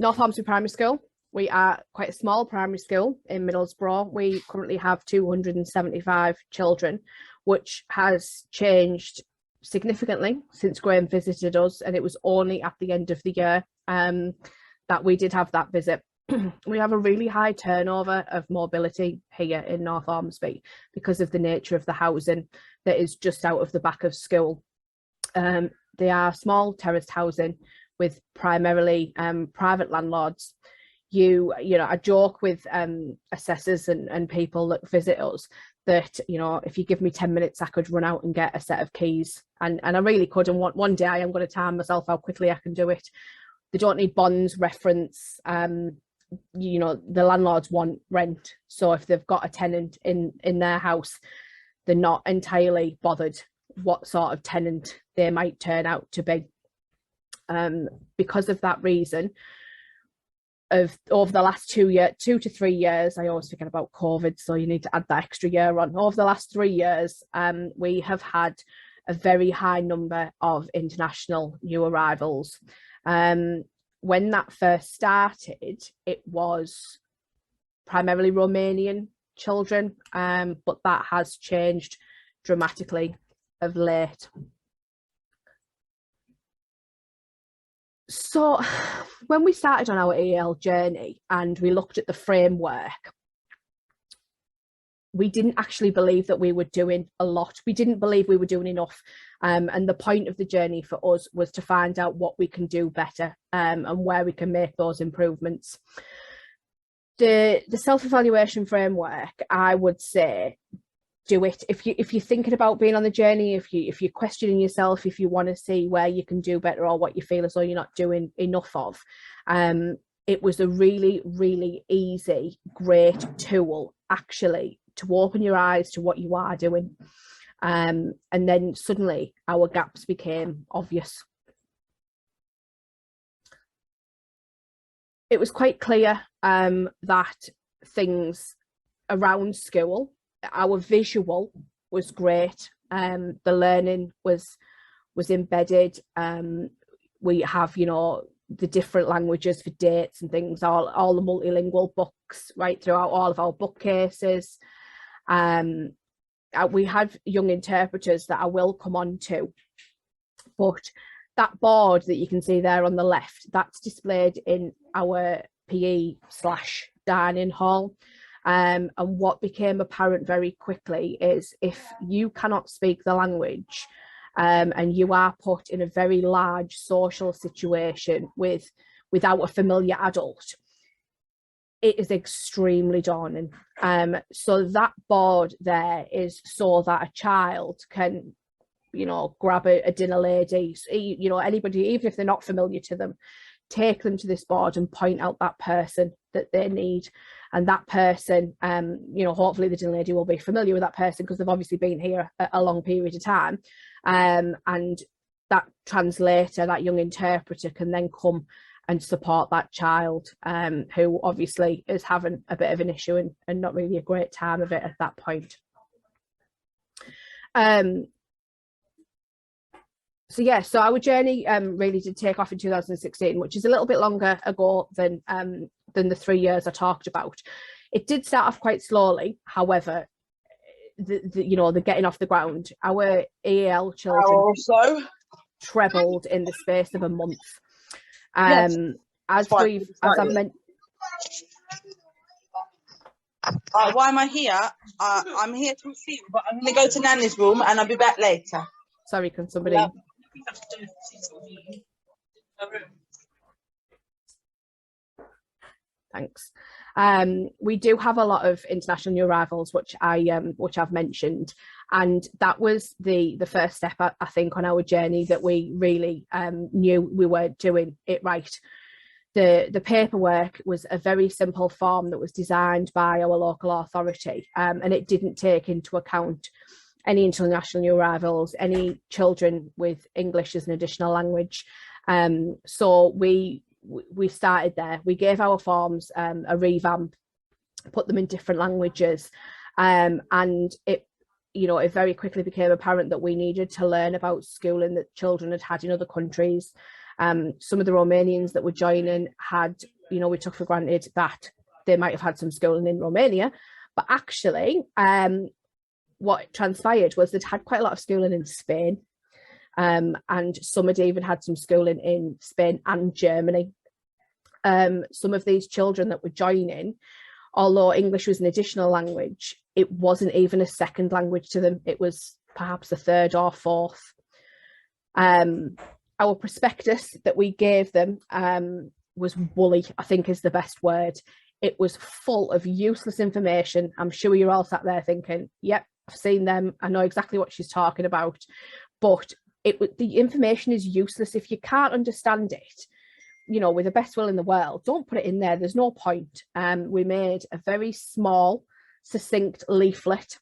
North Ormesby Primary School. We are quite a small primary school in Middlesbrough. We currently have 275 children, which has changed significantly since Graham visited us, and it was only at the end of the year that we did have that visit. We have a really high turnover of mobility here in North Ormesby because of the nature of the housing that is just out of the back of school. They are small terraced housing with primarily private landlords. You know, I joke with assessors and people that visit us that, you know, if you give me 10 minutes, I could run out and get a set of keys. And I really could. And one day I am going to time myself how quickly I can do it. They don't need bonds, reference. You know, the landlords want rent. So if they've got a tenant in their house, they're not entirely bothered what sort of tenant they might turn out to be. Because of that reason, over the last 2 to 3 years, I always forget about COVID, so you need to add that extra year on. Over the last 3 years, we have had a very high number of international new arrivals. When that first started, it was primarily Romanian children, but that has changed dramatically of late. So when we started on our EAL journey and we looked at the framework, we didn't actually believe that we were doing a lot. We didn't believe we were doing enough. And the point of the journey for us was to find out what we can do better and where we can make those improvements. The self-evaluation framework, I would say, do it. If you're thinking about being on the journey, if you're questioning yourself, if you want to see where you can do better or what you feel as though you're not doing enough of, it was a really, really easy, great tool actually to open your eyes to what you are doing. And then suddenly our gaps became obvious. It was quite clear that things around school, our visual was great. The learning was embedded. We have, you know, the different languages for dates and things, all the multilingual books right throughout all of our bookcases. We have young interpreters that I will come on to, but that board that you can see there on the left, that's displayed in our PE/dining hall. And what became apparent very quickly is if you cannot speak the language and you are put in a very large social situation without a familiar adult, it is extremely daunting. So that board there is so that a child can, you know, grab a dinner lady, you know, anybody, even if they're not familiar to them, take them to this board and point out that person that they need. And that person, you know, hopefully the dinner lady will be familiar with that person because they've obviously been here a long period of time. And that translator, that young interpreter, can then come and support that child who obviously is having a bit of an issue and not really a great time of it at that point. So yeah, so our journey really did take off in 2016, which is a little bit longer ago than the 3 years I talked about. It did start off quite slowly. However, you know, the getting off the ground, our EAL children trebled in the space of a month. Yes, as I've mentioned. Why am I here? I'm here to receive, but I'm going to go to Nanny's room and I'll be back later. Sorry, can somebody? Thanks. We do have a lot of international new arrivals, which I've mentioned, and that was the first step, I think, on our journey that we really knew we were doing it right. The paperwork was a very simple form that was designed by our local authority, and it didn't take into account any international new arrivals, any children with English as an additional language. So we started there. We gave our forms a revamp, put them in different languages, and it very quickly became apparent that we needed to learn about schooling that children had had in other countries. Some of the Romanians that were joining had, we took for granted that they might have had some schooling in Romania, but actually what transpired was they'd had quite a lot of schooling in Spain, and some had even had some schooling in Spain and Germany. Some of these children that were joining, although English was an additional language, it wasn't even a second language to them. It was perhaps a third or fourth. Our prospectus that we gave them was woolly, I think is the best word. It was full of useless information. I'm sure you're all sat there thinking, yep, I've seen them, I know exactly what she's talking about. But the information is useless if you can't understand it. With the best will in the world, don't put it in there. There's no point. We made a very small, succinct leaflet,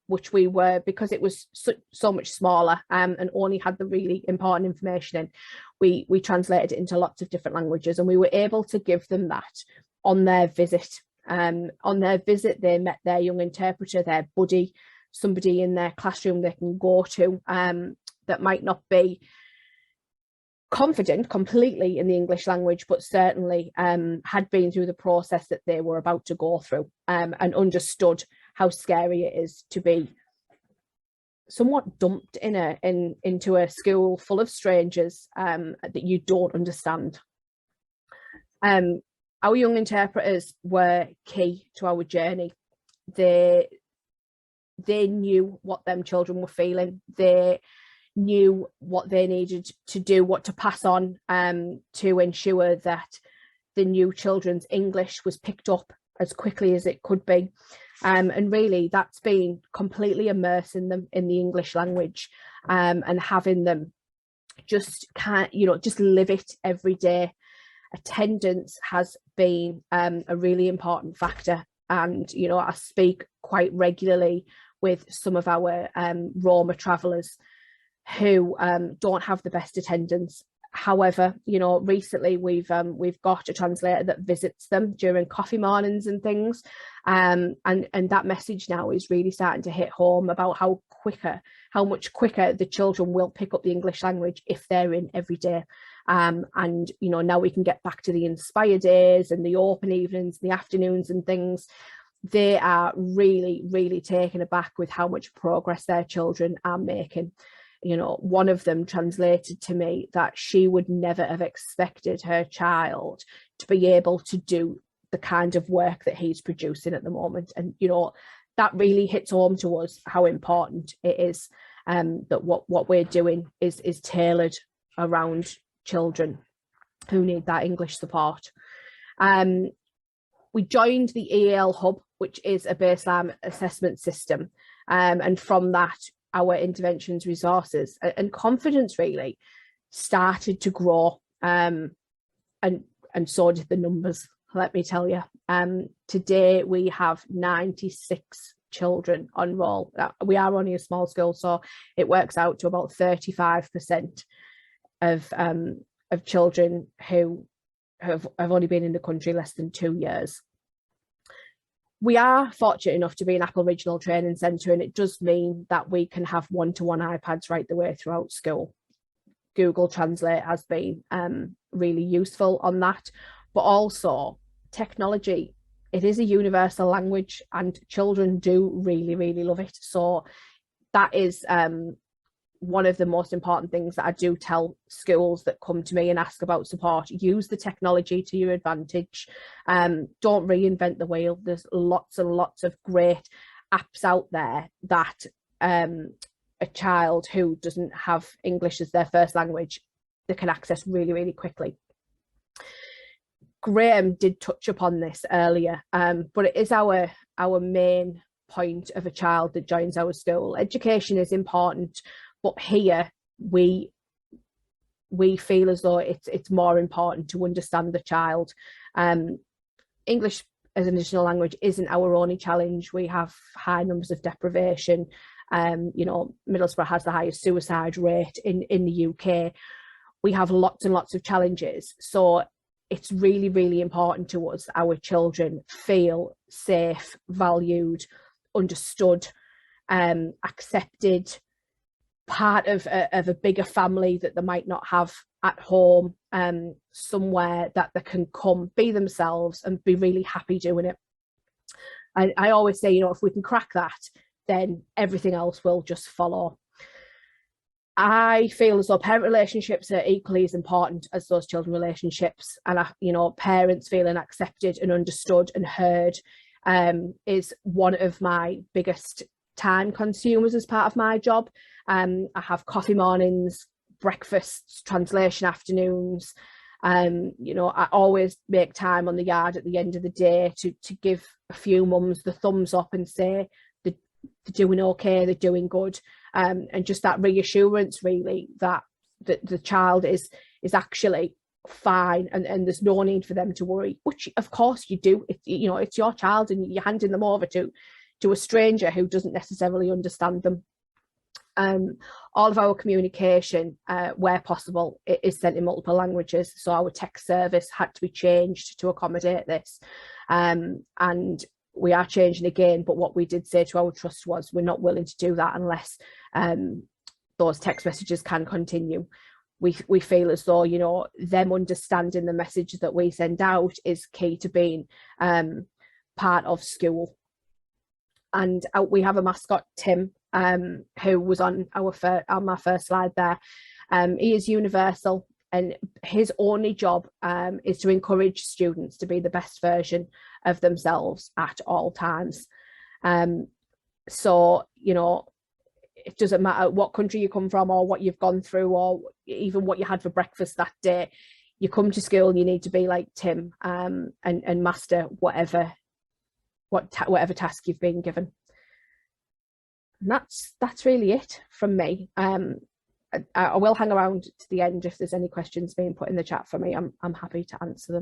which we were, because it was so much smaller and only had the really important information in, we translated it into lots of different languages, and we were able to give them that on their visit. On their visit, they met their young interpreter, their buddy, somebody in their classroom they can go to that might not be confident completely in the English language, but certainly had been through the process that they were about to go through, and understood how scary it is to be somewhat dumped into a school full of strangers that you don't understand. Our young interpreters were key to our journey. They knew what them children were feeling. They knew what they needed to do, what to pass on to ensure that the new children's English was picked up as quickly as it could be. And really that's been completely immersing them in the English language, and having them just live it every day. Attendance has been a really important factor, and I speak quite regularly with some of our Roma travellers who don't have the best attendance. However, recently we've got a translator that visits them during coffee mornings and things, and that message now is really starting to hit home about how much quicker the children will pick up the English language if they're in every day. And now we can get back to the Inspire days and the open evenings, the afternoons and things. They are really, really taken aback with how much progress their children are making. One of them translated to me that she would never have expected her child to be able to do the kind of work that he's producing at the moment. And, that really hits home to us how important it is that what we're doing is tailored around children who need that English support. We joined the EAL hub, which is a baseline assessment system, and from that our interventions resources and confidence really started to grow, and so did the numbers, let me tell you. Today we have 96 children on roll. We are only a small school, so it works out to about 35% of children who have only been in the country less than 2 years. We are fortunate enough to be an Apple Regional Training Centre, and it does mean that we can have one-to-one iPads right the way throughout school. Google Translate has been really useful on that, but also technology. It is a universal language and children do really, really love it. So that is one of the most important things that I do tell schools that come to me and ask about support. Use the technology to your advantage. Don't reinvent the wheel. There's lots and lots of great apps out there that a child who doesn't have English as their first language, they can access really, really quickly. Graham did touch upon this earlier, but it is our main point of a child that joins our school. Education is important, but here we feel as though it's more important to understand the child. English as an additional language isn't our only challenge. We have high numbers of deprivation. Middlesbrough has the highest suicide rate in the UK. We have lots and lots of challenges. So it's really, really important to us our children feel safe, valued, understood, accepted, part of a bigger family that they might not have at home, somewhere that they can come, be themselves and be really happy doing it. I always say, you know, if we can crack that, then everything else will just follow. I feel as though parent relationships are equally as important as those children relationships, and you know, parents feeling accepted and understood and heard is one of my biggest time consumers as part of my job. I have coffee mornings, breakfasts, translation afternoons. You know, I always make time on the yard at the end of the day to give a few mums the thumbs up and say they're doing okay, they're doing good. And just that reassurance, really, that the child is actually fine, and there's no need for them to worry, which of course you do. You know, it's your child and you're handing them over to a stranger who doesn't necessarily understand them. All of our communication, where possible, is sent in multiple languages, so our text service had to be changed to accommodate this, and we are changing again. But what we did say to our trust was, we're not willing to do that unless those text messages can continue. We feel as though, you know, them understanding the message that we send out is key to being part of school. And we have a mascot, Tim, who was on my first slide there. He is universal, and his only job is to encourage students to be the best version of themselves at all times. So, you know, it doesn't matter what country you come from or what you've gone through or even what you had for breakfast that day. You come to school, you need to be like Tim, and master whatever task you've been given. And that's really it from me. I will hang around to the end if there's any questions being put in the chat for me. I'm happy to answer them.